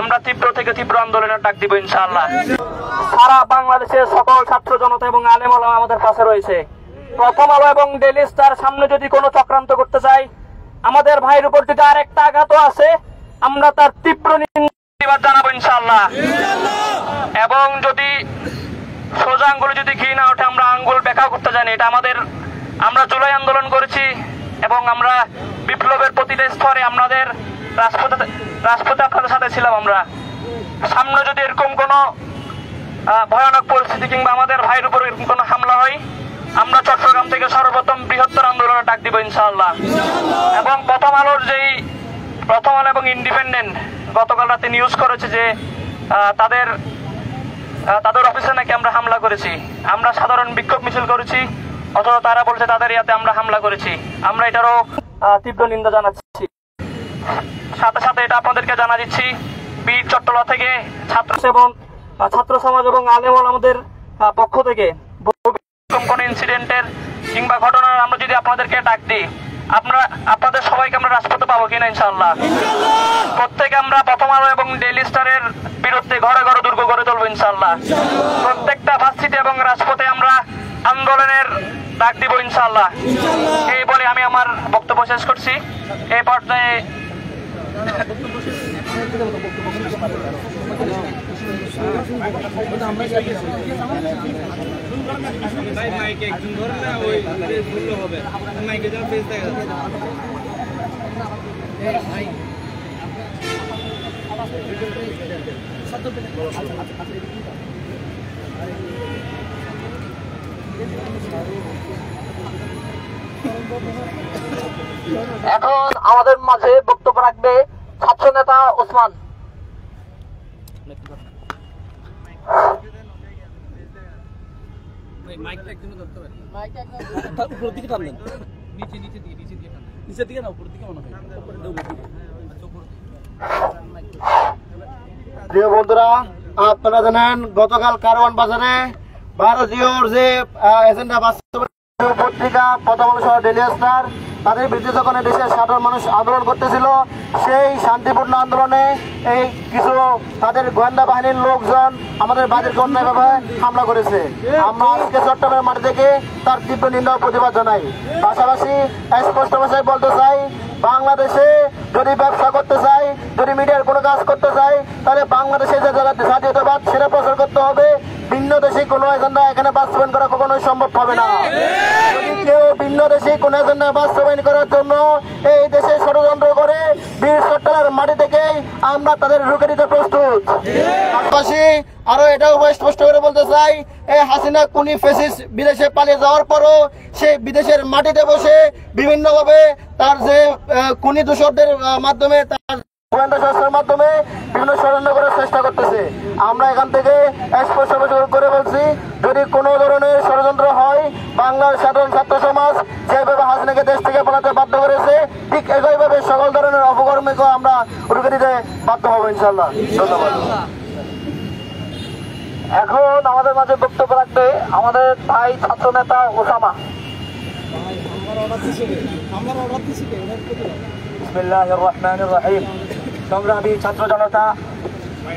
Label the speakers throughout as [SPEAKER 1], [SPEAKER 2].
[SPEAKER 1] আমরা তীব্র থেকে তীব্র আন্দোলনের ডাক দিব ইনশাআল্লাহ। সারা বাংলাদেশের সকল ছাত্র জনতা এবং আলেম ওলামা আমাদের পাশে রয়েছে। প্রথম আলো এবং ডেইলি স্টার সামনে যদি কোনো চক্রান্ত করতে চাই, আমাদের ভাইয়ের উপর যদি আরেকটা আঘাতও আছে, আমরা তার তীব্র নিন্দা জানাবো ইনশাআল্লাহ। এবং যদি সোজা আঙ্গুলে যদি ঘি না ওঠে, আমরা আঙ্গুল বেঁকা করতে জানি। এটা আমরা জুলাই আন্দোলন করেছি এবং আমরা বিপ্লবের প্রতিটা স্তরে আমাদের রাজপথে আপনাদের সাথে ছিলাম। আমরা সামনে যদি এরকম কোনো ভয়ানক পরিস্থিতি কিংবা আমাদের ভাইয়ের উপর এরকম কোনো হামলা হয়, আমরা চট্টগ্রাম থেকে সর্বপ্রথম বৃহত্তর আন্দোলনে ডাক দিব ইনশাআল্লাহ। এবং প্রথম আলো এবং ইন্ডিপেন্ডেন্ট গতকাল রাতে নিউজ করেছে যে তাদের অফিসে নাকি আমরা হামলা করেছি। আমরা সাধারণ বিক্ষোভ মিছিল করেছি, অথচ তারা বলছে তাদের ইয়াতে আমরা হামলা করেছি। আমরা এটারও তীব্র নিন্দা জানাচ্ছি। সাথে সাথে এটা আপনাদেরকে জানা দিচ্ছি, বীর চট্টলা থেকে ছাত্র সমাজ এবং আলেম ওলামাদের পক্ষ থেকে কোন ইনসিডেন্টের কিংবা ঘটনার আমরা যদি আপনাদেরকে ডাক দিই, আপনাদের সবাইকে আমরা রাজপথে পাবো কিনা ইনশাআল্লাহ। প্রত্যেকে আমরা প্রথম আলো এবং ডেইলি স্টারের বিরুদ্ধে ঘরে ঘরে দুর্গ গড়ে তুলবো ইনশাআল্লাহ। প্রত্যেকটা ভার্সিটি এবং রাজপথে আমরা আন্দোলনের ডাক দিব ইনশাআল্লাহ। এই বলে আমি আমার বক্তব্য শেষ করছি। এই পর্যায়ে এখন আমাদের মাঝে বক্তব্য রাখবে ছাত্র নেতা ওসমান।
[SPEAKER 2] প্রিয় বন্ধুরা, আপনারা জানেন গতকাল কারওয়ান বাজারে ভারতীয় যে এজেন্ডা বাস্তবায়ন পত্রিকা প্রথম আলো সহ ডেইলি স্টার তাদের বিরুদ্ধে যখন দেশের সাধারণ মানুষ আন্দোলন করতেছিল, সেই শান্তিপূর্ণ আন্দোলনে এই কিছু তাদের গোয়েন্দা বাহিনীর লোকজন আমাদের বাড়ির অন্যায়ভাবে হামলা করেছে। আমরা আজকে চট্টগ্রামের মাটি থেকে তার তীব্র নিন্দা ও প্রতিবাদ জানাই। পাশাপাশি স্পষ্ট ভাষায় বলতে চাই, বাংলাদেশে যদি ব্যবসা করতে চাই, যদি মিডিয়ার কোনো কাজ করতে চাই, তাহলে বাংলাদেশে যে জাতীয়তাবাদ সেটা প্রচার করতে হবে। ভিন্ন দেশে কোনো এজেন্ডা এখানে বাস্তবায়ন করা কখনোই সম্ভব হবে না। যদি কেউ ভিন্ন দেশে কোনো এজেন্ডা বাস্তবায়ন করার জন্য এই দেশে ষড়যন্ত্র করে, বীর চট্টলার মাটি থেকেই আমরা তাদের রুখে দিতে প্রস্তুত। পাশাপাশি আরো এটাও স্পষ্ট করে বলতে চাই, এই হাসিনা কুনি ফেসিস বিদেশে পালিয়ে যাওয়ার পরও সে বিদেশের মাটিতে বসে বিভিন্নভাবে তার যে কুনি দূষকদের মাধ্যমে তার গোয়েন্দা সংস্থার মাধ্যমে বিভিন্ন ষড়যন্ত্র করার চেষ্টা করতেছে। আমরা এখান থেকে স্পষ্ট করে বলছি, যদি কোনো ধরনের ষড়যন্ত্র হয়, বাংলার সাধারণ ছাত্র সমাজ যেভাবে হাসিনাকে দেশ থেকে পালাতে বাধ্য করেছে, ঠিক একইভাবে সকল ধরনের অপকর্মকে আমরা রুখে দিতে বাধ্য হবো ইনশাআল্লাহ। ধন্যবাদ। এখন আমাদের মাঝে বক্তব্য রাখবে আমাদের ভাই ছাত্র নেতা ওসামা। বিসমিল্লাহির রহমানির রহিম। সংগ্রামী ছাত্র জনতা,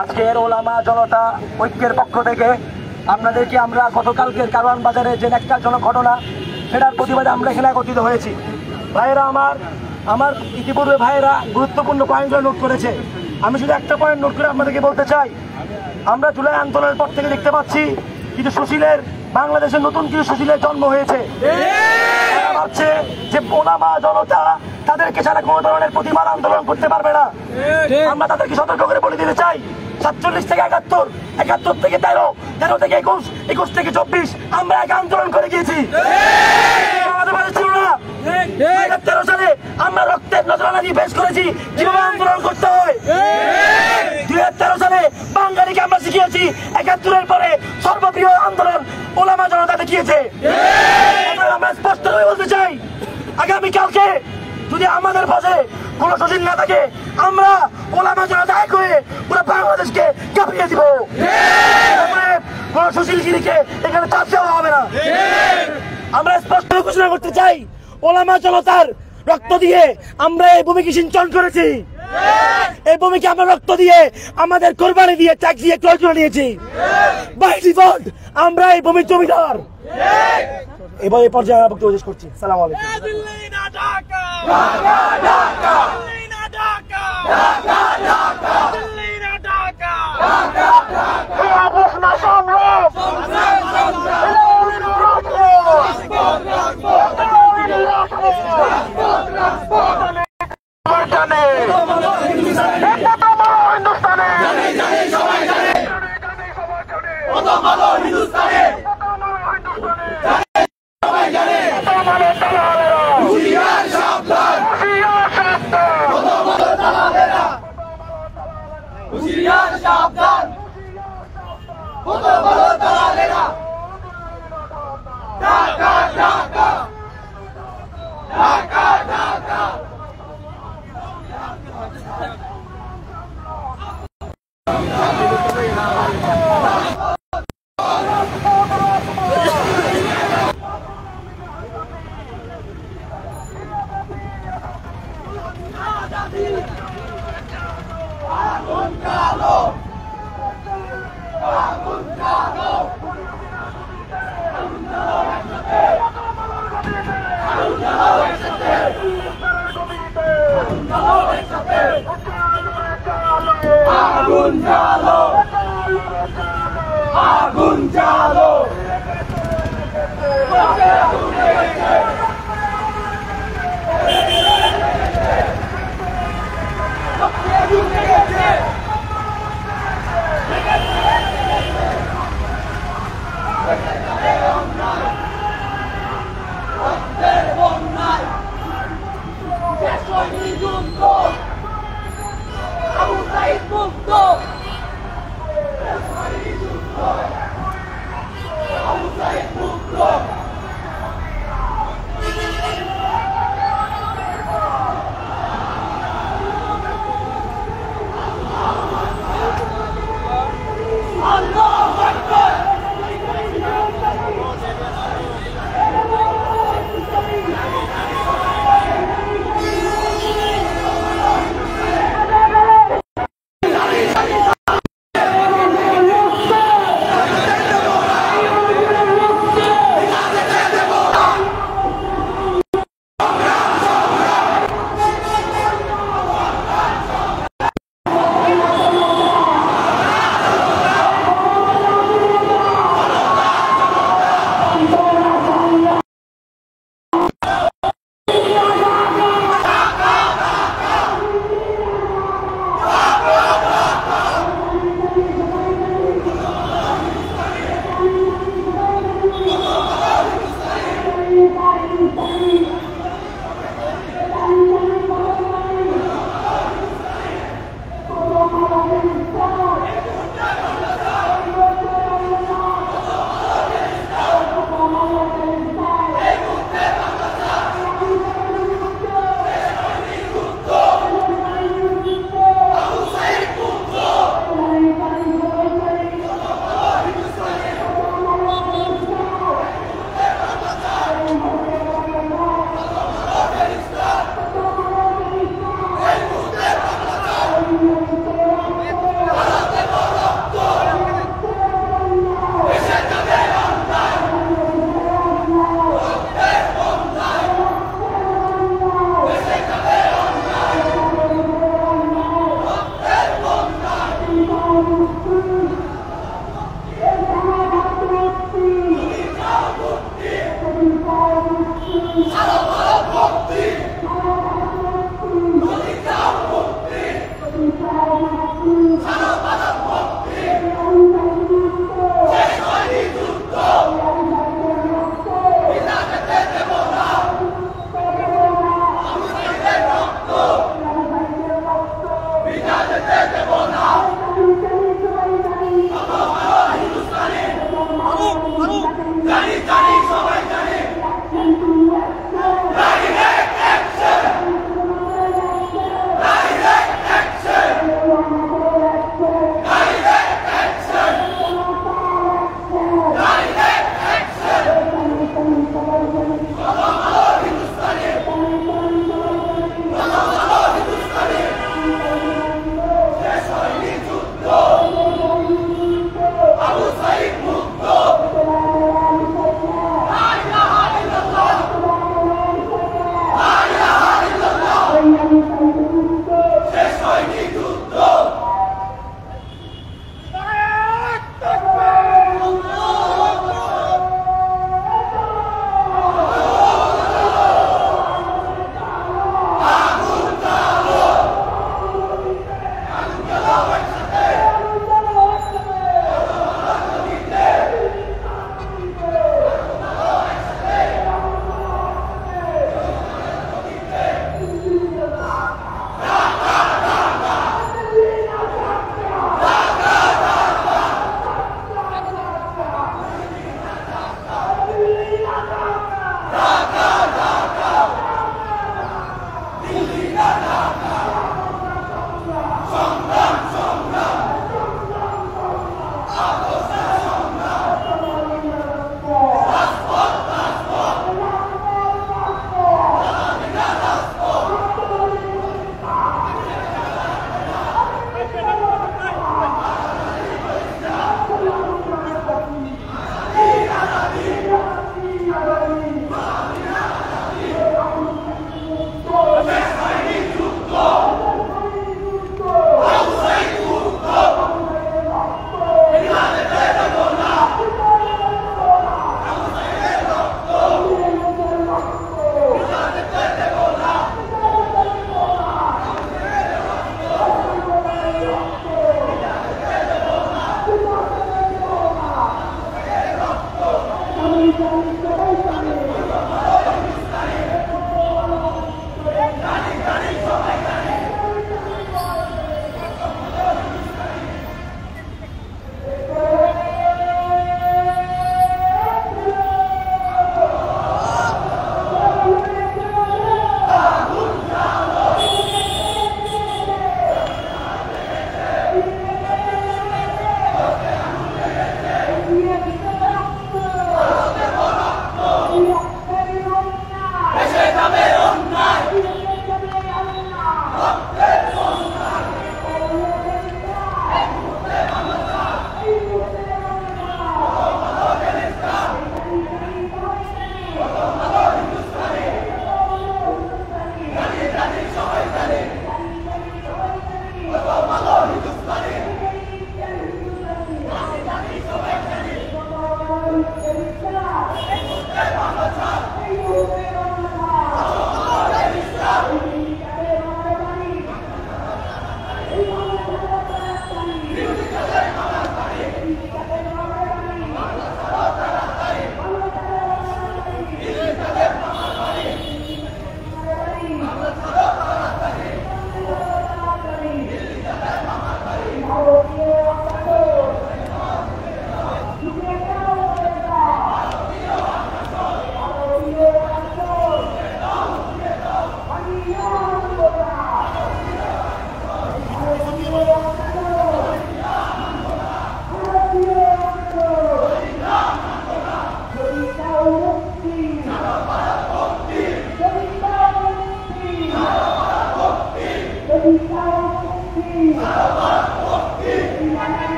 [SPEAKER 2] আজকের ওলামা জনতা ঐক্যের পক্ষ থেকে আপনাদেরকে আমরা গতকালকের কারওয়ান বাজারে যে একটা ঘটনা, সেটার প্রতিবাদে আমরা এখানে একত্রিত হয়েছি। ভাইয়েরা আমার ইতিপূর্বে ভাইয়েরা গুরুত্বপূর্ণ পয়েন্টগুলো নোট করেছে। আমি শুধু একটা পয়েন্ট নোট করে আপনাদেরকে বলতে চাই, আমরা জুলাই আন্দোলনের পর থেকে দেখতে পাচ্ছি কিছু সুশীলের, বাংলাদেশের নতুন কিছু সুশীলের জন্ম হয়েছে। ভাবছে যে ওলামা জনতা তাদেরকে ছাড়া কোনো ধরনের প্রতিবাদ আন্দোলন করতে পারবে না। আমরা তাদেরকে সতর্ক করে বলে দিতে চাই, 47 থেকে 71, 71 থেকে 13, 13 থেকে 21, 21 থেকে 24 আমরা এক আন্দোলন করে গিয়েছি। আমাদের মাঝে ছিল না। 2013 সালে আমরা রক্তের নজরানা দিয়ে পেশ করেছি কিভাবে আন্দোলন করতে হয়। 2013 সালে বাঙালিকে আমরা শিখিয়েছি 71-এর পরে সর্বপ্রিয় আন্দোলন ওলামা জনতা দেখিয়েছে। আমরা স্পষ্ট করে বলতে চাই, আগামীকালকে যদি আমাদের পাশে কোন সুশীল না থাকে, আমরা ওলামা জনতা এক হয়ে পুরো বাংলাদেশকে কাঁপিয়ে দিব। কোন সুশীলগিরিকে এখানে চাপ দেওয়া হবে না। আমরা স্পষ্ট ঘোষণা করতে চাই, ওলামা জনতার রক্ত দিয়ে আমরা এই ভূমিকে সিঞ্চন করেছি।
[SPEAKER 3] এই ভূমিকে আমরা রক্ত দিয়ে, আমাদের কোরবানি দিয়ে, ট্যাক্স দিয়ে ক্রয় করে নিয়েছি। বাই ডিফল্ট আমরা এই ভূমির জমিদার। এবার এই পর্যায়ে আমরা বক্তব্য শেষ করছি। সালাম আলাইকুম।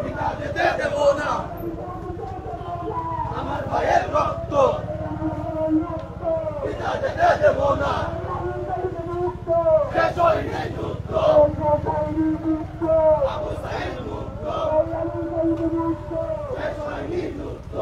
[SPEAKER 4] পিতা যেতে দেব না, আমার ভাইয়ের রক্ত পিতা যেতে দেব না। শেষ হয়নি যুদ্ধ, আবু সাইদ মুক্ত, শেষ হয়নি যুদ্ধ।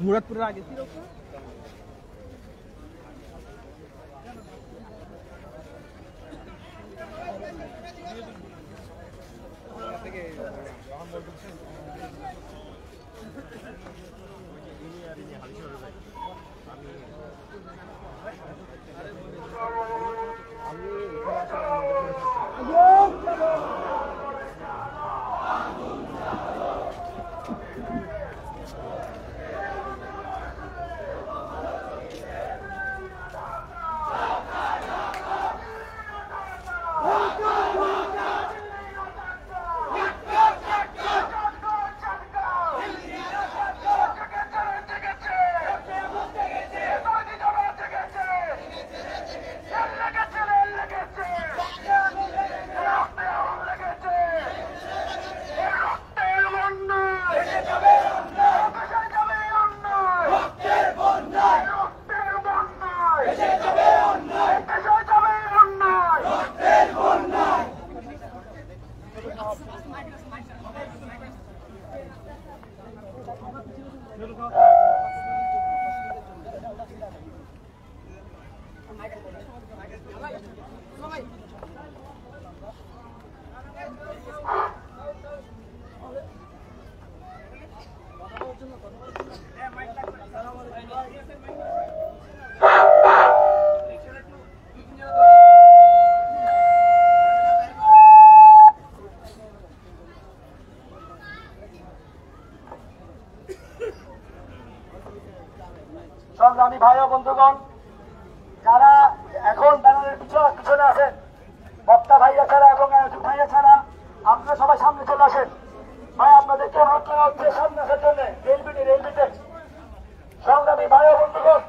[SPEAKER 5] মুরাদপুরের আগে
[SPEAKER 3] সংগ্রামী ভাই ও বন্ধুগণ, যারা এখন ব্যানারের পিছনে আছেন, বক্তা ভাইয়া ছাড়া এবং আয়োজক ভাইয়া ছাড়া আপনারা সবাই সামনে চলে আসেন। ভাই আপনাদেরকে অনুরোধ করা হচ্ছে সামনে আসার জন্য, রেলবিটে সংগ্রামী ভাই ও বন্ধুগণ,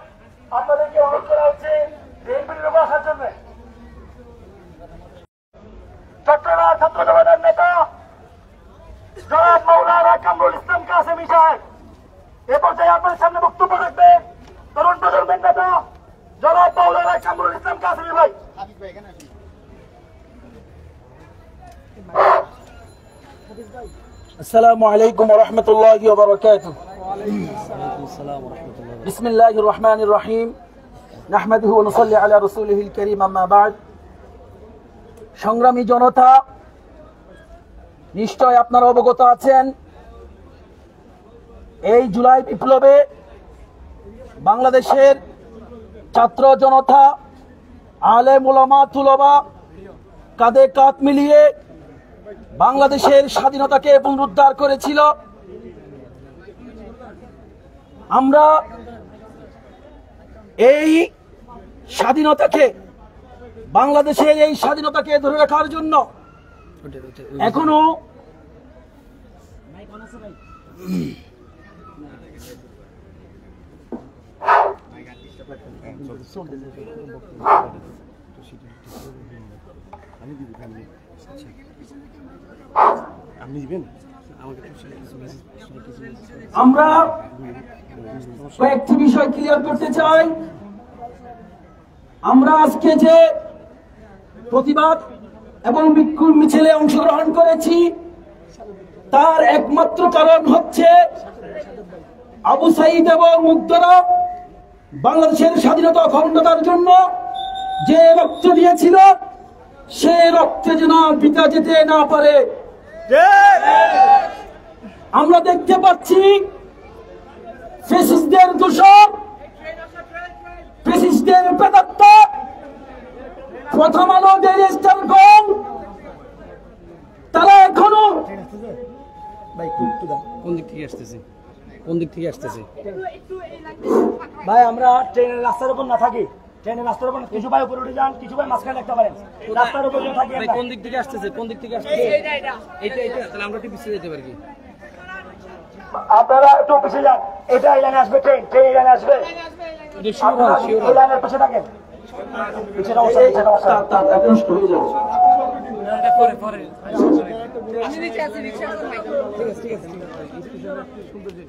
[SPEAKER 3] আপনাদেরকে অনুরোধ করা হচ্ছে রেলবিটির উপর আসার জন্য। চট্টগ্রাম ছাত্র জনতার নেতা জনাব মাওলানা কামরুল ইসলাম কাসেমী সাহেব এ পর্যায়ে আপনাদের সামনে বক্তব্য রাখবে তরুণ প্রজন্মের নেতা জনাব মাওলানা কামরুল ইসলাম কাসেমী ভাই। السلام عليكم ورحمة الله وبركاته. بسم الله الرحمن الرحيم نحمده ونصلي على رسوله الكريم أما بعد. সংগ্রামী জনতা, নিশ্চয় আপনারা অবগত আছেন এই জুলাই বিপ্লবে বাংলাদেশের ছাত্র জনতা, আলেম ওলামা তুলবা কাঁধে কাঁধ মিলিয়ে বাংলাদেশের স্বাধীনতাকে পুনরুদ্ধার করেছিল। আমরা এই স্বাধীনতাকে, বাংলাদেশের এই স্বাধীনতাকে ধরে রাখার জন্য এখনো আমরা কয়েকটি বিষয় ক্লিয়ার করতে চাই। আমরা আজকে যে প্রতিবাদ
[SPEAKER 6] এবং বিক্ষোভ মিছিলে অংশগ্রহণ করেছি, তার একমাত্র কারণ হচ্ছে আবু সাইদ এবং মুগ্ধরা বাংলাদেশের স্বাধীনতা অখণ্ডতার জন্য যে রক্ত দিয়েছিল, সে রক্তে যেন পিতা যেতে না পারে। আমরা দেখতে পাচ্ছি ফ্যাসিস্টদের দোষর, ফ্যাসিস্টদের প্রেতাত্ম, প্রথম আলো ডেইলি স্টার গণ, তারা এখনো
[SPEAKER 5] কোন দিক থেকে আসতেছে, কোন দিক থেকে আসতেছে?
[SPEAKER 3] ভাই আমরা ট্রেনের রাস্তার উপর না থাকি, ট্রেনের রাস্তার উপর কিছু ভাই উপরে উঠে যান, কিছু ভাই মাঝখানে রাখতে পারেন, রাস্তার উপর না থাকি।
[SPEAKER 5] কোন দিক থেকে আসতেছে, কোন দিক থেকে আসতেছে? এটা তাহলে আমরা একটু পিছিয়ে যেতে পারি কি?
[SPEAKER 3] আপনারা একটু পিছিয়ে যান, এটা এই লাইনে আসবে, ট্রেন ট্রেন এই লাইনে আসবে, আপনারা এই লাইনের পিছিয়ে থাকেন, পিছিয়ে অবস্থা, পিছিয়ে অবস্থা।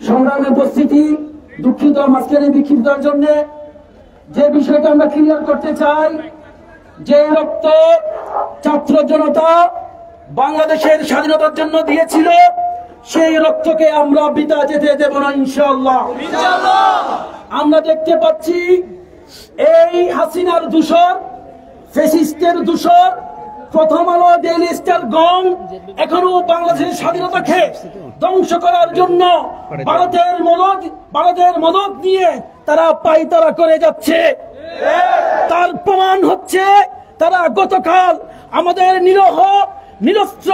[SPEAKER 6] সংগ্রামে উপস্থিতি, দুঃখিত মাঝখানে বিক্ষিপ্তর জন্য। যে বিষয়টা আমরা ক্লিয়ার করতে চাই, যে রক্ত ছাত্র জনতা বাংলাদেশের স্বাধীনতার জন্য দিয়েছিল, সেই রক্তকে আমরা বিতা যেতে দেব না ইনশাআল্লাহ। আমরা দেখতে পাচ্ছি এই হাসিনার দূষর, ফ্যাসিস্টের দূষর, প্রথম আলো ডেইলি স্টার গণ এখনো বাংলাদেশের স্বাধীনতাকে ধ্বংস করার জন্য ভারতের মদত নিয়ে তারা পায়তারা করে যাচ্ছে। তার প্রমাণ হচ্ছে তারা গতকাল আমাদের নিরস্ত্র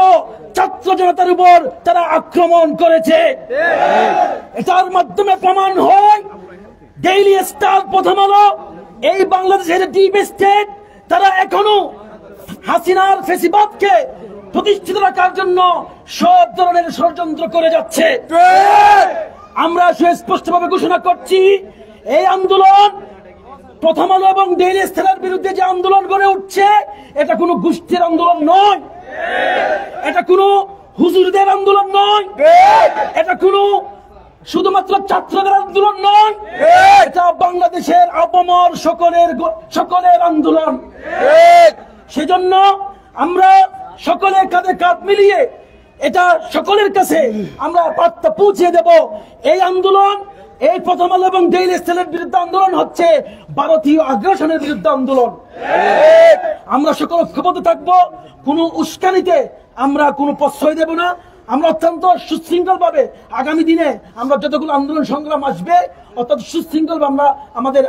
[SPEAKER 6] ছাত্র জনতার উপর তারা আক্রমণ করেছে। এটার মাধ্যমে প্রমাণ হয় ডেইলি স্টার, প্রথম আলো, এই বাংলাদেশের ডিপ স্টেট তারা এখনো হাসিনার ফ্যাসিবাদকে প্রতিষ্ঠিত রাখার জন্য সব ধরনের ষড়যন্ত্র করে যাচ্ছে। আমরা সুস্পষ্টভাবে ঘোষণা করছি, এই আন্দোলন, প্রথম আলো এবং ডেইলি স্টারের বিরুদ্ধে যে আন্দোলন গড়ে উঠছে, এটা কোনো গোষ্ঠীর আন্দোলন নয়, এটা কোনো হুজুরদের আন্দোলন নয়, এটা কোনো শুধুমাত্র ছাত্রদের আন্দোলন নয়, এটা বাংলাদেশের আপামর সকলের আন্দোলন। সেজন্য আমরা সকলের কাঁধে কাঁধ মিলিয়ে এটা সকলের কাছে আমরা বার্তা পৌঁছে দেব। এই আন্দোলন, এই প্রথম আলো এবং ডেইলি স্টারের বিরুদ্ধে আন্দোলন হচ্ছে ভারতীয় আগ্রাসনের বিরুদ্ধে আন্দোলন। আমরা সকল ঐক্যবদ্ধ থাকবো, কোনো উস্কানিতে আমরা কোনো প্রশ্রয় দেব না। আমরা অত্যন্ত সুশৃঙ্খল ভাবে আগামী দিনে আমরা যতগুলো আন্দোলন সংগ্রাম আসবে, অত্যন্ত সুশৃঙ্খল ভাবে আমরা আমাদের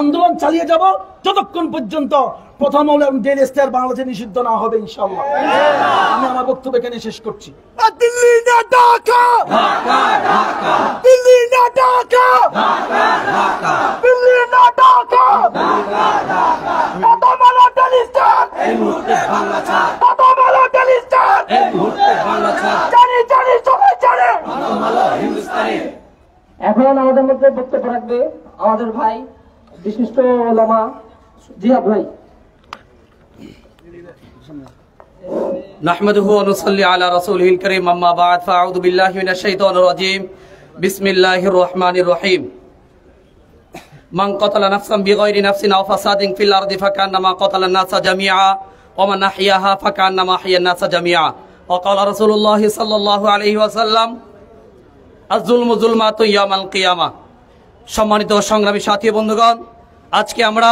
[SPEAKER 6] আন্দোলন চালিয়ে যাব যতক্ষণ পর্যন্ত প্রথম আলো এবং ডেইলি স্টার বাংলাদেশে নিষিদ্ধ না হবে ইনশাআল্লাহ। আমি আমার বক্তব্য এখানে শেষ করছি।
[SPEAKER 3] দিল্লি না ঢাকা, দিল্লি না ঢাকা, দিল্লি না ঢাকা, প্রথম আলো ডেইলি স্টার, প্রথম আলো ডেইলি স্টার, জানি জানি সবাই জানে।
[SPEAKER 1] এখন আমাদের মধ্যে বক্তব্য রাখবে আমাদের ভাই বিশিষ্ট ওলামা জিয়াদ ভাই।
[SPEAKER 5] নাহমাদুহু ওয়া নুসাল্লি আলা রাসূলিল কারীম, আম্মা বা'দ, ফাআউযু বিল্লাহি মিনাশ শাইতানির রাজীম, বিসমিল্লাহির রহমানির রহিম। মান কাতালা নাফসান বিগাইরি নাফসিন আও ফাসাদিন ফিল আরদি ফাকান্নামা কাতালান নাসা জামিআ ওয়া মান আহইয়াহা ফাকান্নামা আহইয়ান নাসা জামিআ। ওয়া ক্বালা রাসূলুল্লাহি সাল্লাল্লাহু আলাইহি ওয়াসাল্লাম, আয-যুলমু যুলমাতুন ইয়াউমাল কিয়ামাহ। সম্মানিত সংগ্রামী সাথী বন্ধুগণ, আজকে আমরা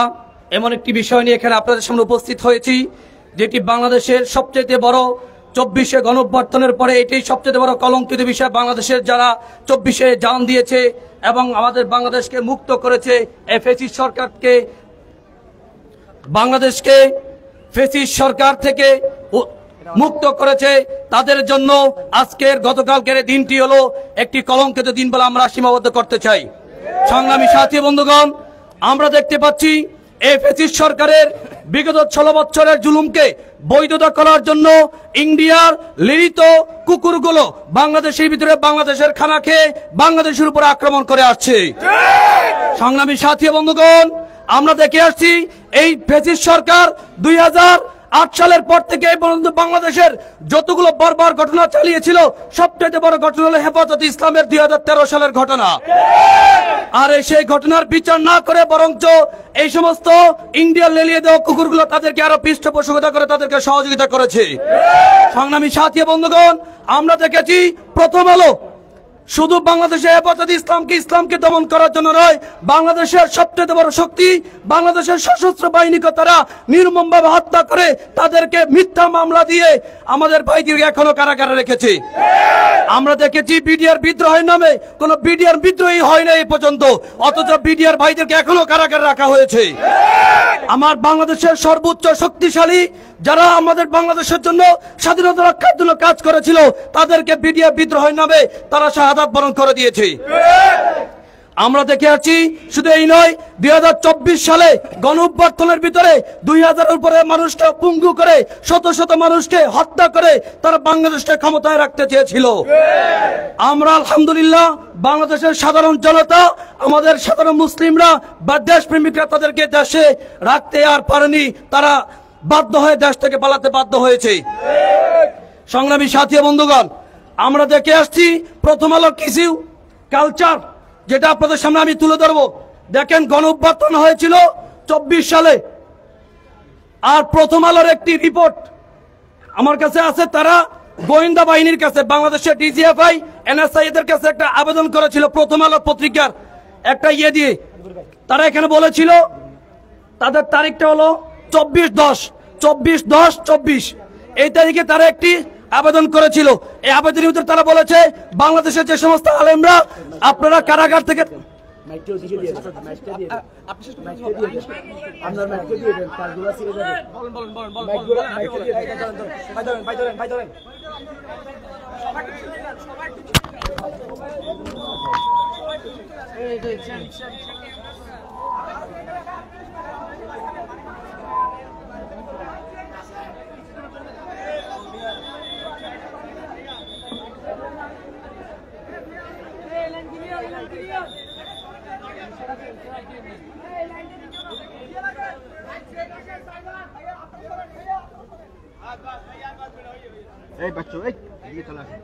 [SPEAKER 5] এমন একটি বিষয় নিয়ে এখানে আপনাদের সামনে উপস্থিত হয়েছি, যেটি বাংলাদেশের সবচেয়ে বড় 24শে গণঅভ্যুত্থানের পরে এটাই সবচেয়ে বড় কলঙ্কিত বিষয়। বাংলাদেশের যারা 24শে জান দিয়েছে এবং আমাদের বাংলাদেশকে মুক্ত করেছে, এই ফ্যাসিস্ট সরকারকে, বাংলাদেশকে ফ্যাসিস্ট সরকার থেকে মুক্ত করেছে, তাদের জন্য আজকের গতকালকের দিনটি হলো একটি কলঙ্কিত দিন বলে আমরা সীমাবদ্ধ করতে চাই। সংগ্রামী সাথী বন্ধুগণ, আমরা দেখতে পাচ্ছি এই ফ্যাসিস্ট সরকারের বিগত 16 বছরের জুলুমকে বৈধতা করার জন্য ইন্ডিয়ার লিখিত কুকুরগুলো বাংলাদেশের ভিতরে বাংলাদেশের খানা খেয়ে বাংলাদেশের উপর আক্রমণ করে আসছে। সংগ্রামী সাথী বন্ধুগণ, আমরা দেখে আসছি এই ফ্যাসিস্ট সরকার
[SPEAKER 6] 8 সালের পর থেকে এই পর্যন্ত বাংলাদেশের যতগুলো বর্বর ঘটনা চালিয়েছিল সবচেয়ে বড় ঘটনা হলো হেফাজতে ইসলামের 2013 সালের ঘটনা। আর সেই ঘটনার বিচার না করে বরঞ্চ এই সমস্ত ইন্ডিয়ান লেলিয়ে দেওয়া কুকুরগুলো তাদেরকে আরো পৃষ্ঠপোষকতা করে তাদেরকে সহযোগিতা করেছে। সংগ্রামী সাথী বন্ধুগণ, আমরা দেখেছি প্রথম আলো শুধু বাংলাদেশে হেফাজতে ইসলামকে দমন করার জন্য নয়, বাংলাদেশের সবচেয়ে বড় শক্তি বাংলাদেশের সশস্ত্র বাহিনীকে তারা নির্মমভাবে হত্যা করে তাদেরকে মিথ্যা মামলা দিয়ে আমাদের ভাইদেরকে এখনো কারাগারে রেখেছে। আমরা দেখেছি বিডিআর বিদ্রোহের নামে কোন বিডিআর বিদ্রোহী হয় না এই পর্যন্ত, অথচ বিডিআর ভাইদেরকে এখনো কারাগারে রাখা হয়েছে। আমার বাংলাদেশের সর্বোচ্চ শক্তিশালী যারা আমাদের বাংলাদেশের জন্য স্বাধীনতা রক্ষার জন্য কাজ করেছিল তাদেরকে বিডিআর বিদ্রোহের নামে তারা শাহাদাত বরণ করে দিয়েছে। আমরা দেখে আছি শুধু এই নয়, 2024 সালে গণঅভ্যুত্থানের ভিতরে 2000-এর উপরে মানুষকে পঙ্গু করে শত শত মানুষকে হত্যা করে তারা বাংলাদেশকে ক্ষমতায় রাখতে চেয়েছিল। আমরা আলহামদুলিল্লাহ বাংলাদেশের সাধারণ জনতা, আমাদের সাধারণ মুসলিমরা বা দেশপ্রেমিকরা তাদেরকে দেশে রাখতে আর পারেনি, তারা বাধ্য হয়ে দেশ থেকে পালাতে বাধ্য হয়েছে। সংগ্রামী সাথী বন্ধুগণ, আমরা দেখে আসছি প্রথম আলোর কিছু কালচার যেটা আপনাদের সামনে আমি তুলে ধরবো। দেখেন, গণঅভ্যুত্থান হয়েছিল 24 সালে, আর প্রথম আলোর একটি রিপোর্ট আমার কাছে আছে। তারা গোয়েন্দা বাহিনীর কাছে, বাংলাদেশের ডিজিএফআই, এনএসআই এদের কাছে একটা আবেদন করেছিল প্রথম আলো পত্রিকার একটা দিয়ে। তারা এখানে বলেছিল তাদের তারিখটা হলো 24/10/24 এই তারিখে তারা একটি আবেদন করেছিল। এই আবেদনের ভিতরে তারা বলেছে বাংলাদেশের যে সমস্ত আলেমরা আপনারা কারাগার থেকে
[SPEAKER 2] এই বাচ্চা এই চলে আসে।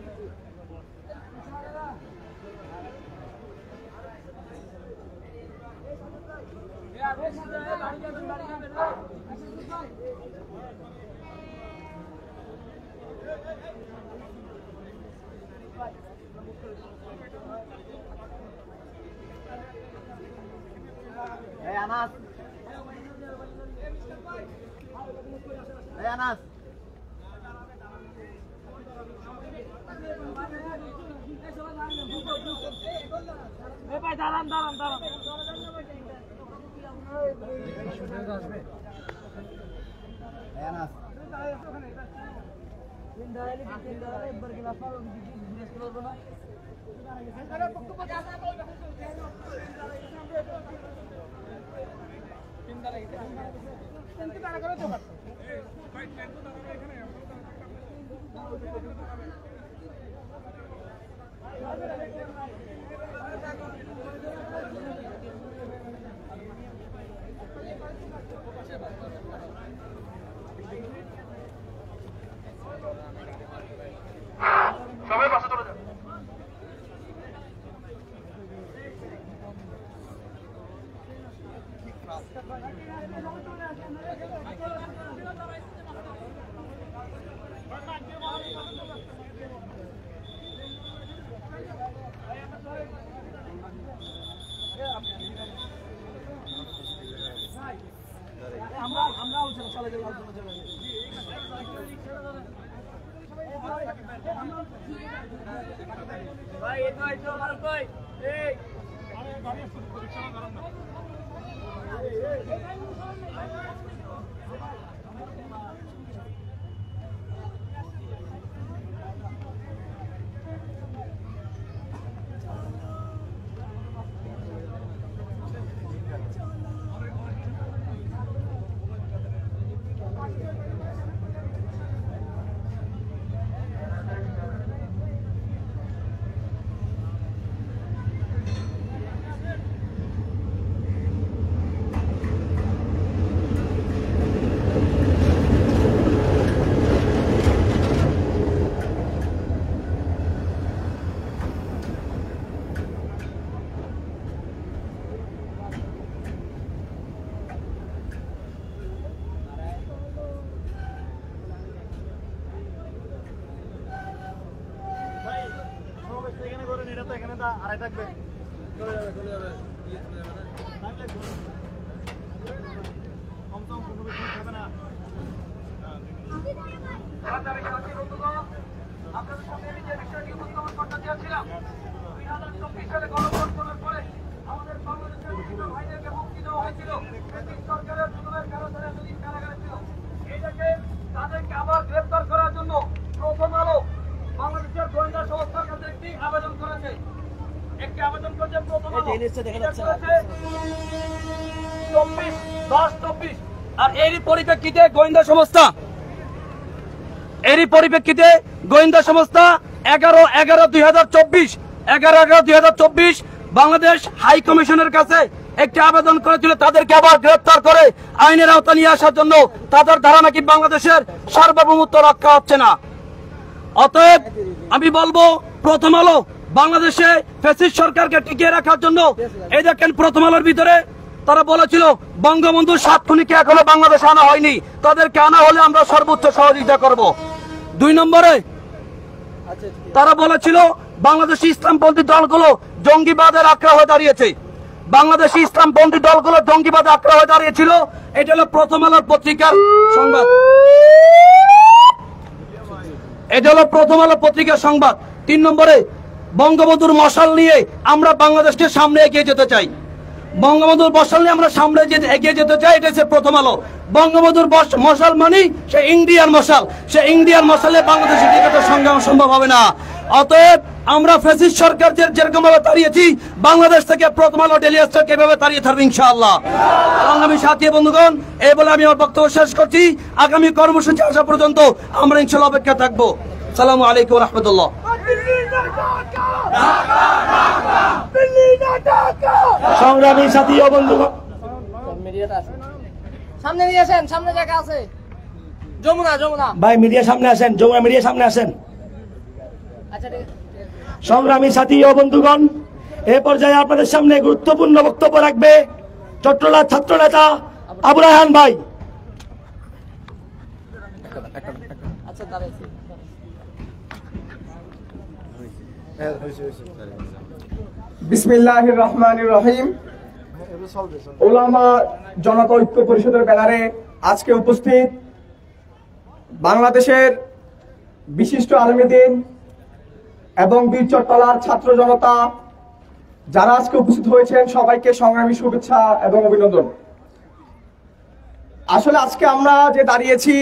[SPEAKER 2] এই আনাস, এই আনাস,
[SPEAKER 1] সবাই পাশে চলে যান। ভাই এই তো ভারত ভাই এই আরে গাড়ি রিকশা কারণ না আপনাদের সামনে আমি যে বিষয়টি উপস্থাপন করতে চেয়েছিলাম, 2024 সালে গণভোটের পরে আমাদের বাংলাদেশের বিভিন্ন ভাইদেরকে মুক্তি দেওয়া হয়েছিল। ব্রিটিশ সরকারের জুলুমের কারণে যদি কারাগারে ছিল, এই দেখে তাদেরকে আবার গ্রেফতার করার জন্য প্রথম আলো বাংলাদেশের গোয়েন্দা সংস্থার কাছে একটি আবেদন করেছে। প্রথম আলো 24/10/24। আর এরই পরিপ্রেক্ষিতে গোয়েন্দা সংস্থা 11/11/2024 বাংলাদেশ হাই কমিশনের কাছে একটি আবেদন করেছিল তাদেরকে আবার গ্রেফতার করে আইনের আওতা নিয়ে আসার জন্য। তাদের ধারা নাকি বাংলাদেশের সার্বভৌমত্ব রক্ষা হচ্ছে না। অতএব আমি বলবো, প্রথম আলো বাংলাদেশে ফ্যাসিস্ট সরকারকে টিকিয়ে রাখার জন্য, এই দেখেন প্রথম আলোর ভিতরে তারা বলেছিল বঙ্গবন্ধু 7 খুনিকে এখনো বাংলাদেশে আনা হয়নি, তাদেরকে আনা হলে আমরা সর্বোচ্চ সহযোগিতা করব। 2 নম্বরে তারা বলেছিল বাংলাদেশি ইসলামপন্থী দলগুলো জঙ্গিবাদের আক্রা হয়ে দাঁড়িয়েছে। বাংলাদেশি ইসলামপন্থী দলগুলো জঙ্গিবাদে আক্রা হয়ে দাঁড়িয়েছিল। এটা হলো প্রথম আলোর পত্রিকার সংবাদ। এটা হলো প্রথম আলো পত্রিকার সংবাদ। 3 নম্বরে বঙ্গবন্ধুর মশাল নিয়ে আমরা বাংলাদেশকে সামনে এগিয়ে যেতে চাই। বঙ্গবন্ধুর মশাল নিয়ে আমরা সামনে এগিয়ে যেতে চাই, এটা হচ্ছে প্রথম আলো। বঙ্গবন্ধুর মশাল মানে সে ইন্ডিয়ান মশাল, সে ইন্ডিয়ান মশালে বাংলাদেশের টিকাটা সংগ্রাম সম্ভব হবে না। অতএব আমরা ফ্যাসিস্ট সরকার যেরকম ভাবে তাড়িয়েছি, বাংলাদেশ থেকে প্রথম আলো ডেইলি স্টারকে এভাবে তাড়িয়ে থাকবে ইনশাআল্লাহ। সংগ্রামী সাথী বন্ধুগণ, এই বলে আমি আমার বক্তব্য শেষ করছি। আগামী কর্মসূচি আসা পর্যন্ত আমরা ইনশাআল্লাহ অপেক্ষা থাকবো। আসসালামু আলাইকুম ওয়া রাহমাতুল্লাহ।
[SPEAKER 6] সংগ্রামী সাথী ও বন্ধুগণ,
[SPEAKER 7] সামনে নিয়ে আসেন, সামনে জায়গা আছে। যমুনা
[SPEAKER 6] ভাই মিডিয়া সামনে আসেন, যমুনা মিডিয়া সামনে আসেন।
[SPEAKER 7] আচ্ছা ঠিক আছে।
[SPEAKER 6] সংগ্রামী সাথী ও বন্ধুগণ, এ পর্যায়ে আপনাদের সামনে গুরুত্বপূর্ণ বক্তব্য রাখবে চট্টলার ছাত্র নেতা আবু রায়হান ভাই।
[SPEAKER 7] আচ্ছা দাঁড়াইছি।
[SPEAKER 8] বিসমিল্লাহির রহমানির রহিম। উলামা জনতা ঐক্য পরিষদের ব্যানারে আজকে উপস্থিত বাংলাদেশের বিশিষ্ট আলেমদ্বীন এবং বীর চট্টলার ছাত্র জনতা যারা আজকে উপস্থিত হয়েছেন, সবাইকে সংগ্রামী শুভেচ্ছা এবং অভিনন্দন। আসলে আজকে আমরা যে দাঁড়িয়েছি,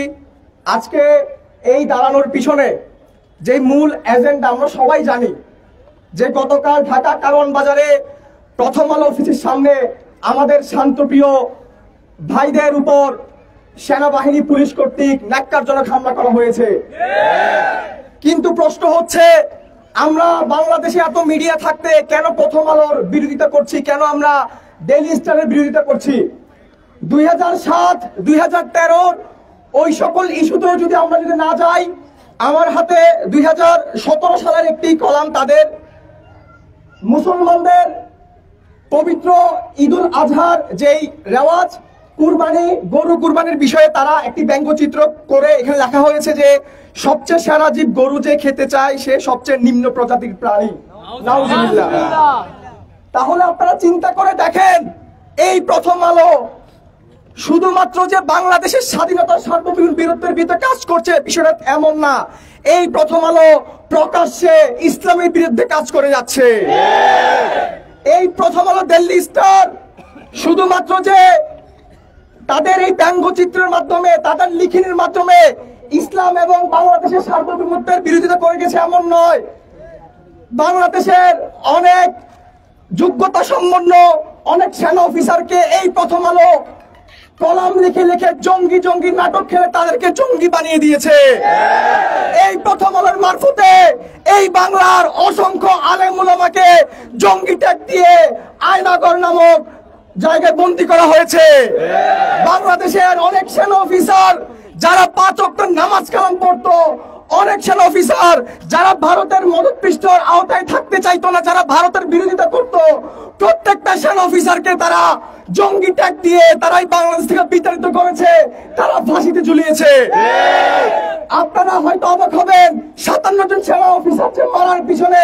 [SPEAKER 8] আজকে এই দাঁড়ানোর পিছনে যে মূল এজেন্ডা আমরা সবাই জানি, যে গতকাল ঢাকা কারওয়ান বাজারে প্রথম আলো অফিসের সামনে আমাদের শান্তপ্রিয় ভাইদের উপর সেনাবাহিনী পুলিশ কর্তৃক ন্যাক্কারজনক হামলা করা হয়েছে। কিন্তু প্রশ্ন হচ্ছে, আমরা বাংলাদেশে এত মিডিয়া থাকতে কেন প্রথম আলোর বিরোধিতা করছি, কেন আমরা ডেইলি স্টারের বিরোধিতা করছি? 2007-2013 ওই সকল ইস্যুতেও যদি আমরা না যাই, আমার হাতে 2017 সালের একটি কলাম, তাদের মুসলমানদের পবিত্র ঈদুল আজহার যেই রেওয়াজ, কুরবানি, গরু কুরবানির বিষয়ে তারা একটি ব্যঙ্গচিত্র করে এখানে লেখা হয়েছে যে সবচেয়ে সেরা জীব গরু যে খেতে চায় সে সবচেয়ে নিম্ন প্রজাতির প্রাণী। নাউজুবিল্লাহ। তাহলে আপনারা চিন্তা করে দেখেন, এই প্রথম আলো শুধুমাত্র যে বাংলাদেশের স্বাধীনতার সার্বভৌম বীরত্বের বিরুদ্ধে কাজ করছে, বিষয়টা এমন না। এই প্রথম আলো প্রকাশ্যে ইসলামের বিরুদ্ধে কাজ করে যাচ্ছে। এই প্রথম আলো দিল্লি স্টার শুধুমাত্র যে তাদের এই ব্যঙ্গচিত্রের মাধ্যমে, তাদের লিখনের মাধ্যমে ইসলাম এবং বাংলাদেশের সার্বভৌমত্বের বিরোধিতা করে গেছে এমন নয়। বাংলাদেশের অনেক যোগ্যতা সম্পন্ন অনেক সেনা অফিসারকে এই প্রথম আলো কলাম লিখে লিখে জঙ্গি জঙ্গি নাটক খেলে তাদেরকে জঙ্গি বানিয়ে দিয়েছে। এই প্রথম আলোর মারফতে এই বাংলার অসংখ্য আলেম উলামাকে জঙ্গি ট্যাগ দিয়ে আয়নাগর নামক জায়গায় বন্দী করা হয়েছে। বাংলাদেশের অনেক সেনা অফিসার যারা 5 ওয়াক্ত নামাজ কালাম পড়তো, অনেক সেনা অফিসার যারা ভারতের মদতপৃষ্ঠের আওতায় থাকতে চাইতো না, যারা ভারতের বিরোধিতা করত, প্রত্যেকটা সেনা অফিসারকে তারা জঙ্গি ট্যাগ দিয়ে তারাই বাংলাদেশ থেকে বিতাড়িত করেছে, তারা ফাঁসিতে ঝুলিয়েছে। আপনারা হয়তো অবাক হবেন, 57 জন সেনা অফিসার যে মারার পিছনে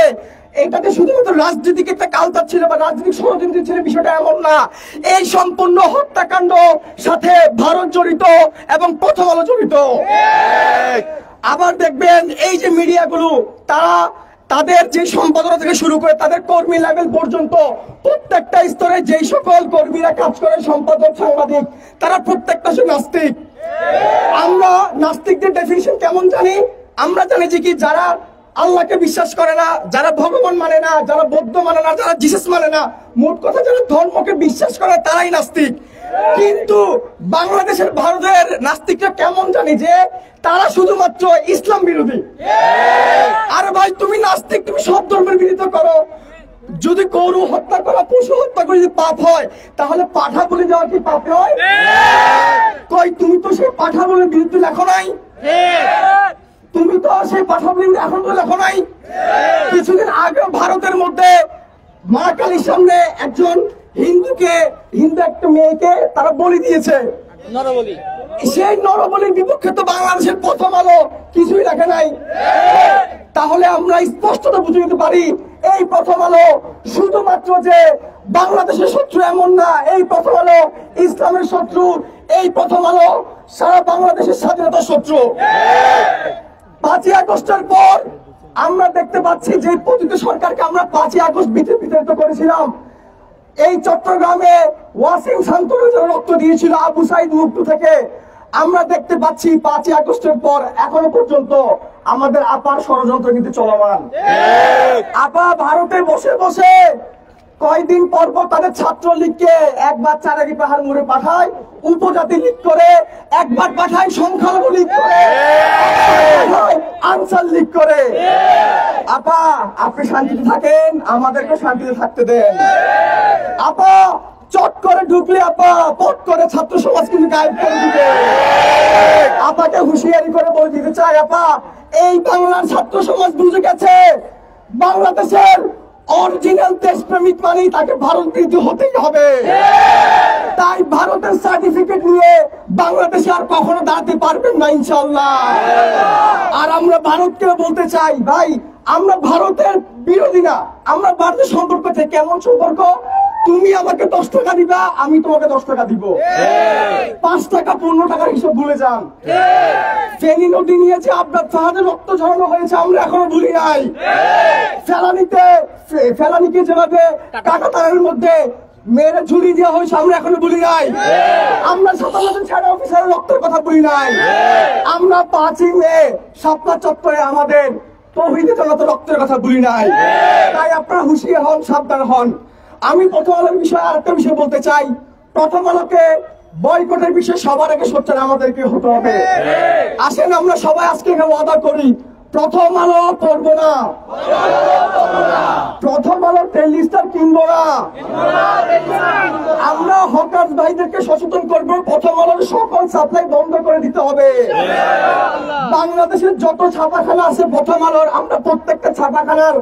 [SPEAKER 8] এটাতে শুধুমাত্র রাজনৈতিক একটা কালচার ছিল বা রাজনৈতিক ষড়যন্ত্র ছিল, বিষয়টা এমন না। এই সম্পূর্ণ হত্যাকাণ্ড সাথে ভারত জড়িত এবং প্রথম আলো জড়িত। আবার দেখবেন এই যে মিডিয়াগুলো, তারা তাদের যে সম্পাদনা থেকে শুরু করে তাদের কর্মী লেভেল পর্যন্ত প্রত্যেকটা স্তরে যেই সকল কর্মীরা কাজ করে, সম্পাদক, সাংবাদিক, তারা প্রত্যেকটা নাস্তিক। আমরা নাস্তিকদের ডেফিনিশন কেমন জানি? আমরা জানি যে কি, যারা আল্লাহকে বিশ্বাস করে না, যারা ভগবান মানে না, যারা বৌদ্ধ মানে না, যারা জিসাস মানে না, মোট কথা যারা ধর্মকে বিশ্বাস করে তারাই নাস্তিক। কিন্তু বাংলাদেশের, ভারতের নাস্তিকরা কেমন জানি যে তারা শুধুমাত্র ইসলাম বিরোধী। আরে ভাই, তুমি নাস্তিক, তুমি সব ধর্মের বিরোধিতা করো। যদি গরু হত্যা করা, পশু হত্যা করে যদি পাপ হয়, তাহলে পাঠা বলে দেওয়া কি পাপ নয়? কই, তুমি তো সেই পাঠা বলে বিরুদ্ধে লেখো নাই, তুমি তো সেই পাঠা বলে এখন তো লেখো নাই। কিছুদিন আগে ভারতের মধ্যে মা কালীর সামনে একজন হিন্দু একটা মেয়েকে তারা বলি দিয়েছে,
[SPEAKER 7] নরবলি।
[SPEAKER 8] সেই নরবলির বিপক্ষে তো বাংলাদেশের প্রথম আলো কিছুই লেখে নাই। তাহলে আমরা স্পষ্টতা বুঝে নিতে পারি, এই প্রথম আলো শুধুমাত্র যে বাংলাদেশের শত্রু এমন না, এই প্রথম আলো ইসলামের শত্রু, এই প্রথম আলো সারা বাংলাদেশের স্বাধীনতার শত্রু। 5ই আগস্টের পর আমরা দেখতে পাচ্ছি যে পতিত সরকারকে আমরা 5ই আগস্ট বিতাড়িত করেছিলাম। এই চট্টগ্রামে ওয়াসিম শান্তনু যারা রক্ত দিয়েছিল আবু সাইদ মুক্তু থেকে, আমরা দেখতে পাচ্ছি 5ই আগস্টের পর এখনো পর্যন্ত আমাদের আপার ষড়যন্ত্র কিন্তু চলমান। আপা ভারতে বসে বসে কয়দিন পর পর তাদের ছাত্রলীগকে একবার চারাগি পাহাড় মোড়ে পাঠায়, উপজাতি লীগ করে, একবার পাঠায় সংখ্যালঘু লীগ করে, আনসার লীগ করে। আপা আপনি শান্তিতে থাকেন, আমাদেরকে শান্তিতে থাকতে দেন। আপা চট করে ঢুকলে আপা পট করে ছাত্র সমাজ কিন্তু গায়েব করে দিবে। আপাকে হুঁশিয়ারি করে বলে দিতে চাই, আপা এই বাংলার ছাত্র সমাজ বুঝে গেছে বাংলাদেশের অরিজিনাল দেশপ্রেমিক মানে তাকে ভারত বিরোধী হতেই হবে। তাই ভারতের সার্টিফিকেট নিয়ে বাংলাদেশে আর কখনো দাঁড়াতে পারবেন না ইনশাআল্লাহ। আর আমরা ভারতকে বলতে চাই, ভাই আমরা ভারতের বিরোধী না, আমরা ভারতের সম্পর্ক থেকে কেমন সম্পর্ক? তুমি আমাকে 10 টাকা দিবা, আমি তোমাকে 10 টাকা দিব। 5 টাকা 15 টাকার হিসাব ভুলে যান। ফেনী নদী নিয়ে যে আপনার ফাহাদের রক্ত ঝরানো হয়েছে আমরা এখনো ভুলি নাই। ফেলানিকে যেভাবে কাটাতারের মধ্যে মেয়েরা ঝুড়ি দেওয়া হয়েছে আমরা এখনো ভুলি নাই। আমরা 57 ছাড়া অফিসারের রক্তের কথা বলি নাই। আমরা 5ই মে শাপলা চত্বরে আমাদের তৌহিদে জনতা রক্তের কথা বলি নাই। তাই আপনারা হুঁশিয়ার হন, সাবধান হন। আমি প্রথম আলোর বিষয়ে আরেকটা বিষয় বলতে চাই, প্রথম আলোকে বয়কটের বিষয়ে সবার আগে সোচ্চার আমাদেরকে হতে হবে। আসেন আমরা সবাই আজকে ওয়াদা করি, প্রথম আলো করবো না, প্রথম আলো টেলিস্টার কিনবো না। আমরা হকার ভাইদেরকে সচেতন করবো, প্রথম আলোর সকল সাপ্লাই বন্ধ করে দিতে হবে। বাংলাদেশের যত ছাপাখানা আছে প্রথম আলোর, আমরা প্রত্যেকটা ছাপাখানার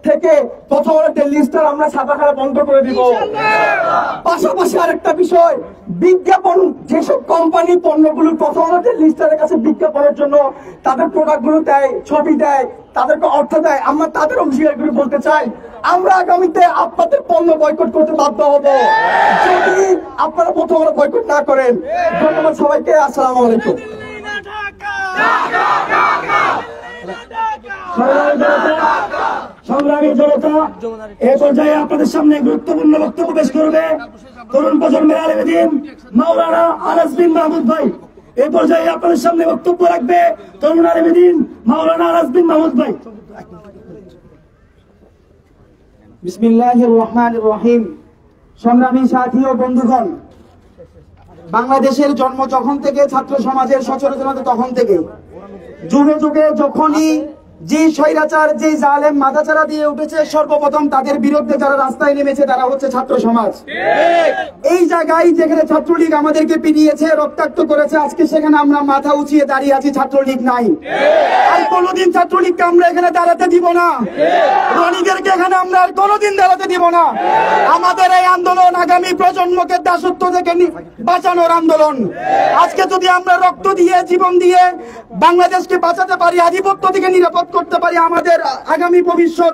[SPEAKER 8] থেকে প্রথম আলো টেলিস্টার আমরা ছাপাখানা বন্ধ করে দিব। পাশাপাশি আরেকটা বিষয়, বিজ্ঞাপন, যেসব কোম্পানি পণ্যগুলো প্রথম আলো টেলিস্টারের কাছে বিজ্ঞাপনের জন্য তাদের প্রোডাক্টগুলো দেয়, ছবি দেয়, তাদেরকে অর্থ দেয়, আমরা তাদের অংশীদারগুলো বলতে চাই আমরা আগামীতে আপনাদের পণ্য বয়কট করতে বাধ্য হব যদি আপনারা প্রথম আলো বয়কট না করেন। ধন্যবাদ সবাইকে, আসসালামু আলাইকুম।
[SPEAKER 6] সংগ্রামী জনতা, এ পর্যায়ে আপনাদের সামনে গুরুত্বপূর্ণ বক্তব্য পেশ করবে তরুণ প্রজন্মের আলেম দ্বীন মাওলানা আনাস বিন মাহমুদ ভাই। এ পর্যায়ে আপনাদের সামনে বক্তব্য রাখবে তরুণ আলেম দ্বীন মাওলানা আনাস বিন মাহমুদ ভাই।
[SPEAKER 9] বিসমিল্লাহির রহমানির রহিম। সংগ্রামী সাথী ও বন্ধুগণ, বাংলাদেশের জন্ম যখন থেকে, ছাত্র সমাজের সচেতনতা তখন থেকে, যুগে যুগে যখনই যে স্বৈরাচার, যে জালেম মাথাচাড়া দিয়ে উঠেছে, সর্বপ্রথম তাদের বিরুদ্ধে যারা রাস্তায় নেমেছে তারা হচ্ছে ছাত্র সমাজ। এই জায়গায় যেখানে ছাত্রলীগ আমাদেরকে পিটিয়েছে, রক্তাক্ত করেছে, আজকে সেখানে আমরা মাথা উঁচিয়ে দাঁড়িয়ে আছি, ছাত্রলীগ নাই। আর কোনোদিন ছাত্রলীগকে আমরা এখানে দাঁড়াতে দিব না, রণীদেরকে এখানে আমরা আর কোনোদিন দাঁড়াতে দিব না। আমাদের এই আন্দোলন আগামী প্রজন্মকে দাসত্ব থেকে বাঁচানোর আন্দোলন। আজকে যদি আমরা রক্ত দিয়ে, জীবন দিয়ে বাংলাদেশকে বাঁচাতে পারি, আধিপত্য থেকে নিরাপদ করতে পারি, আমাদের আগামী ভবিষ্যৎ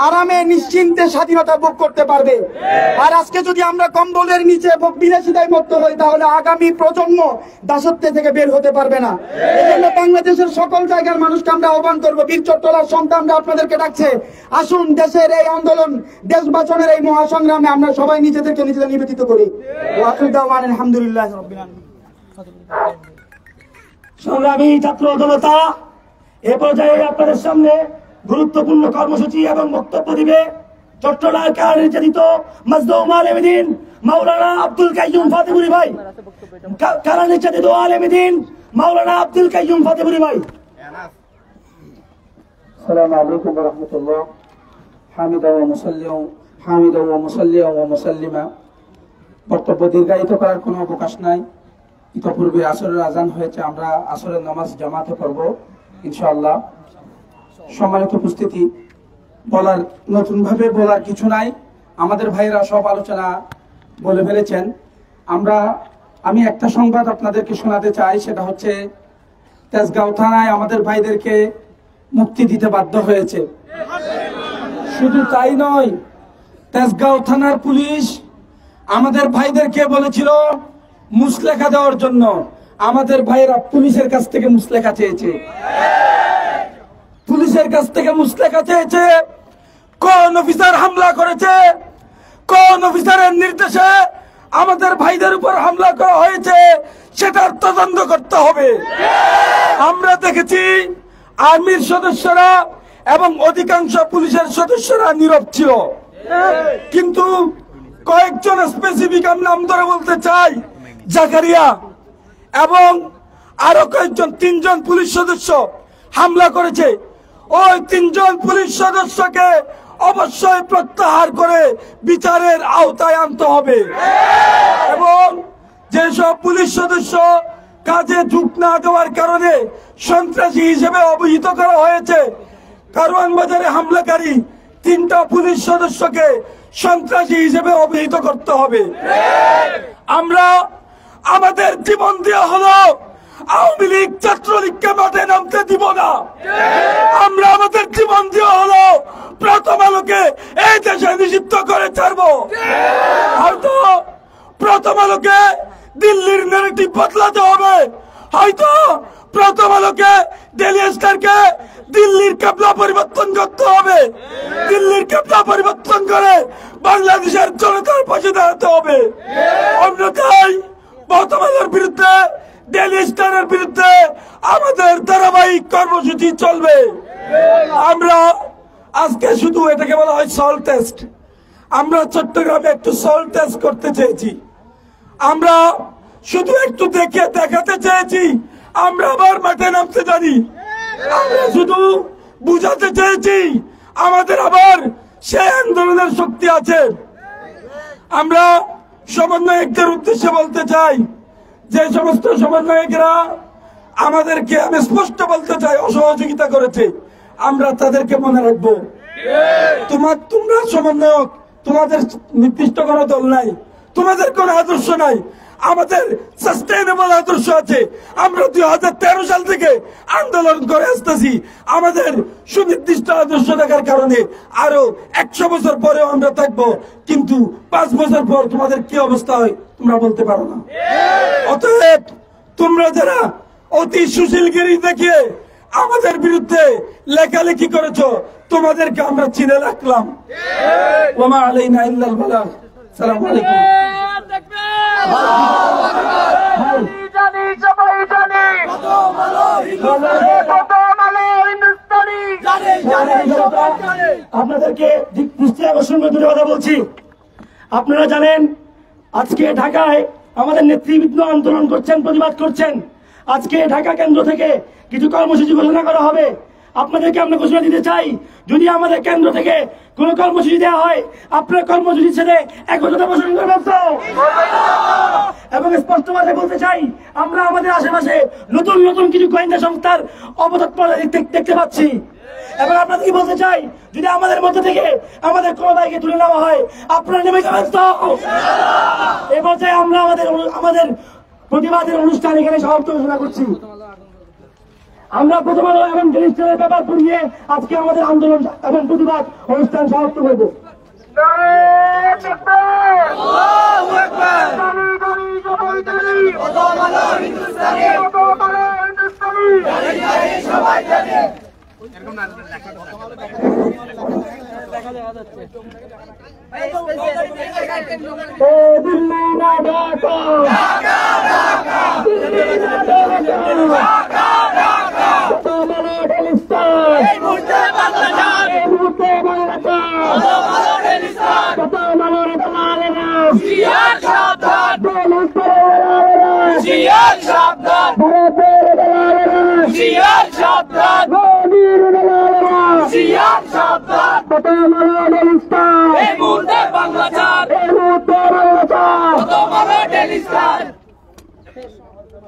[SPEAKER 9] আরামে নিশ্চিন্তে স্বাধীনতা ভোগ করতে পারবে। আর আজকে যদি আমরা কম্বলের নিচে বিলাসিতায় মত্ত হই, তাহলে আগামী প্রজন্ম দাসত্ব থেকে বের হতে পারবে না। এই জন্য বাংলাদেশের সকল জায়গার মানুষকে আমরা আহ্বান করবো, বীর চট্টলার সন্তানরা আপনাদেরকে ডাকছে, আসুন দেশের এই আন্দোলন, দেশ বাঁচানোর এই মহাসংগ্রামে আমরা সবাই নিজেদেরকে নিজেদের নিবেদিত করি। আলহামদুলিল্লাহ রাব্বিল আলামিন।
[SPEAKER 6] সংগ্রামী ছাত্র জনতা, এ পর্যায়ে আপনাদের সামনে গুরুত্বপূর্ণ কর্মসূচি এবং বক্তব্য দিবে চট্টগ্রাম কারা নির্যাতিত মাজলুম আলেমদ্বীন মাওলানা আব্দুল কাইয়ুম ফাতেপুরী ভাই। কারা নির্যাতিত আলেমদ্বীন মাওলানা আব্দুল কাইয়ুম ফাতেপুরী ভাই।
[SPEAKER 10] আসসালামু আলাইকুম ওয়া রাহমাতুল্লাহ। হামিদা ওয়া মুসাল্লিমা। বক্তব্য দীর্ঘায়িত করার কোনো অবকাশ নাই। ইতিপূর্বে আসরের আজান হয়েছে, আমরা আসরের নামাজ জামাতে পড়ব ইনশাআল্লাহ। সম্মানিত উপস্থিতি, নতুন ভাবে বলার কিছু নাই, আমাদের ভাইরা সব আলোচনা বলে ফেলেছেন। আমি একটা সংবাদ আপনাদেরকে শোনাতে চাই, সেটা হচ্ছে তেজগাঁও থানায় আমাদের ভাইদেরকে মুক্তি দিতে বাধ্য হয়েছে। শুধু তাই নয়, তেজগাঁও থানার পুলিশ আমাদের ভাইদেরকে বলেছিল মুসলেখা দেওয়ার জন্য। আমাদের ভাইয়েরা পুলিশের কাছ থেকে মুসলেখা চেয়েছে, পুলিশের কাছ থেকে মুসলেখা চেয়েছে। কোন অফিসার হামলা করেছে, কোন অফিসারের নির্দেশে আমাদের ভাইদের উপর হামলা করা হয়েছে, সেটার তদন্ত করতে হবে। আমরা দেখেছি আর্মির সদস্যরা এবং অধিকাংশ পুলিশের সদস্যরা নীরব ছিল, কিন্তু কয়েকজন স্পেসিফিক নাম ধরে বলতে চাই, জাকারিয়া এবং আরো কয়েকজন 3 জন পুলিশ সদস্য হামলা করেছে। ওই 3 জন পুলিশ সদস্যকে অবশ্যই প্রত্যাহার করে বিচারের আওতায় আনতে হবে। এবং যেসব পুলিশ সদস্য কাজে যোগ না দেওয়ার কারণে সন্ত্রাসী হিসেবে অভিহিত করা হয়েছে, কারওয়ান বাজারে হামলাকারী 3টা পুলিশ সদস্যকে সন্ত্রাসী হিসেবে অভিহিত করতে হবে। আমরা আমাদের জীবন দেওয়া হলো আওয়ামী লীগ ছাত্রলীগকে মাঠে নামতে দিব না। আমরা আমাদের জীবন দেওয়া হলো প্রথম আলোকে এই দেশে নিষিদ্ধ করে ছাড়বো। হয়তো প্রথম আলোকে দিল্লির ন্যারেটিভ বদলাতে হবে, হয়তো প্রথম আলোকে ডেইলি স্টারকে দিল্লির কেবলা পরিবর্তন করতে হবে, দিল্লির কেবলা পরিবর্তন করে বাংলাদেশের জনতার পাশে দাঁড়াতে হবে। অন্যথায় প্রথম আলোর বিরুদ্ধে, ডেইলি স্টারের বিরুদ্ধে আমাদের ধারাবাহিক কর্মসূচি চলবে। আমরা আজকে শুধু এটাকে বলা হয় সল টেস্ট, আমরা চট্টগ্রামে একটু সল টেস্ট করতে চেয়েছি। আমরা শুধু একটু দেখাতে চেয়েছি আমরা আবার মাঠে নামতে জানি। আমরা শুধু বুঝাতে চেয়েছি আমাদের আবার সেই আন্দোলনের শক্তি আছে। আমরা সমন্বয়কদের উদ্দেশ্যে বলতে চাই, যে সমস্ত সমন্বয়করা আমাদেরকে, আমি স্পষ্ট বলতে চাই, অসহযোগিতা করেছে, আমরা তাদেরকে মনে রাখবো। তোমরা সমন্বয়ক, তোমাদের নির্দিষ্ট কোনো দল নাই, তোমাদের কোনো আদর্শ নাই, আমাদের সাস্টেইনেবল আদর্শ আছে। আমরা 2013 সাল থেকে আন্দোলন করে আসতেছি, আমাদের সুনির্দিষ্ট আদর্শ থাকার কারণে আরো 100 বছর পরেও আমরা থাকবো, কিন্তু 5 বছর পর তোমাদের কি অবস্থা হয় তোমরা বলতে পারো না। অতএব তোমরা যারা অতি সুশীলগিরি দেখিয়ে আমাদের বিরুদ্ধে লেখালেখি করেছো, তোমাদেরকে আমরা চিনে রাখলাম। ওমা আলাইনা ইল্লাল বালাগ। আসসালামু আলাইকুম।
[SPEAKER 6] আপনাদেরকে দৃষ্টি আকর্ষণ করে দুটো কথা বলছি। আপনারা জানেন আজকে ঢাকায় আমাদের নেতৃবৃন্দ আন্দোলন করছেন, প্রতিবাদ করছেন। আজকে ঢাকা কেন্দ্র থেকে কিছু কর্মসূচি ঘোষণা করা হবে। আপনাদেরকে আমরা ঘোষণা দিতে চাই, যদি আমাদের কেন্দ্র থেকে কোন কর্মসূচি দেওয়া হয়, আপনার কর্মসূচির সাথে একতা পোষণ করবেন তো? এবং স্পষ্টভাবে বলতে চাই, আমরা আমাদের আশেপাশে নতুন নতুন কিছু গোয়েন্দা সংস্থার অবতৎপর দেখতে পাচ্ছি। এবং আপনাদেরকে বলতে চাই, যদি আমাদের মধ্যে থেকে আমাদের কোনো ভাইকে তুলে নেওয়া হয়, আপনারা নেমে যাবেন তো? এ পর্যায়ে আমরা আমাদের প্রতিবাদের অনুষ্ঠান এখানে সমাপ্ত ঘোষণা করছি। আমরা প্রথম আলো এবং ডেলিস্টারের ব্যাপার পুড়িয়ে আজকে আমাদের আন্দোলন এবং প্রতিবাদ অনুষ্ঠান সমাপ্ত করব।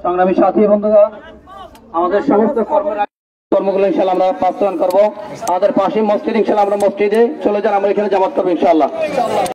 [SPEAKER 5] সংগ্রামী সাথী বন্ধুগণ, আমাদের সমস্ত কর্মগুলো ইনশাআল্লাহ আমরা বাস্তবায়ন করবো। আমাদের পাশে মসজিদ, ইনশাআল্লাহ আমরা মসজিদে চলে যান, আমরা এখানে জামাত করবো ইনশাআল্লাহ।